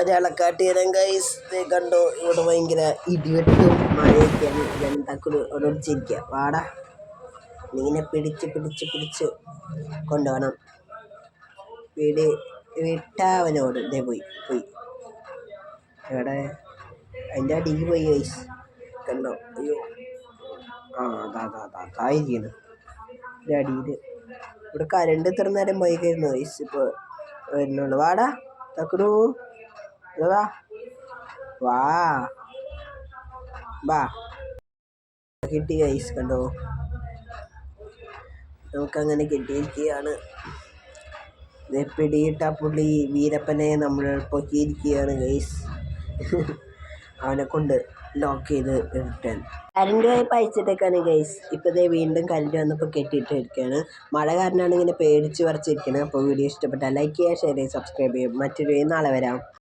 ഒരാളെക്കാട്ടിയരം guys കണ്ടോ. ഇവിടെ ഭയങ്കര ഇടിവെട്ടും മഴയൊക്കെയാണ്. ഞാൻ തക്കുട് ഒരൊടിച്ചിരിക്കുക. വാടാ, ഇങ്ങനെ പിടിച്ച് കൊണ്ടുപോകണം. വിട്ടാവനോട് ഇതേ പോയി എവിടെ അതിൻ്റെ അടിയിൽ പോയി ഗൈസ് കണ്ടോ. അയ്യോ, അതായിരിക്കണം ഇതിൻ്റെ അടിയിൽ. ഇവിടെ കരണ്ട് ഇത്ര നേരം പോയിക്കായിരുന്നു ഗൈസ്, ഇപ്പോൾ വരുന്നുള്ളൂ. വാടാ തക്കുടു, വാ കിട്ടി ഗൈസ് കണ്ടോ. നമുക്കങ്ങനെ കിട്ടിയിരിക്കുകയാണ്. പിടിയിട്ട പുള്ളി വീരപ്പനെ നമ്മൾ പൊക്കിയിരിക്കുകയാണ് ഗൈസ്. അവനെ കൊണ്ട് ലോക്ക് ചെയ്ത് റിട്ടേൺ. കരണ്ട് പോയി പഴിച്ചിട്ടേക്കാണ് ഗൈസ്. ഇപ്പോഴത്തെ വീണ്ടും കരണ്ട് വന്നപ്പോൾ കെട്ടിയിട്ടിരിക്കുകയാണ്. മഴ കാരണമാണ് ഇങ്ങനെ പേടിച്ച് പറിച്ചിരിക്കുന്നത്. അപ്പോൾ വീഡിയോ ഇഷ്ടപ്പെട്ടാൽ ലൈക്ക് ചെയ്യുക, ഷെയർ ചെയ്യുക, സബ്സ്ക്രൈബ് ചെയ്യുക. മറ്റൊരു നാളെ വരാം.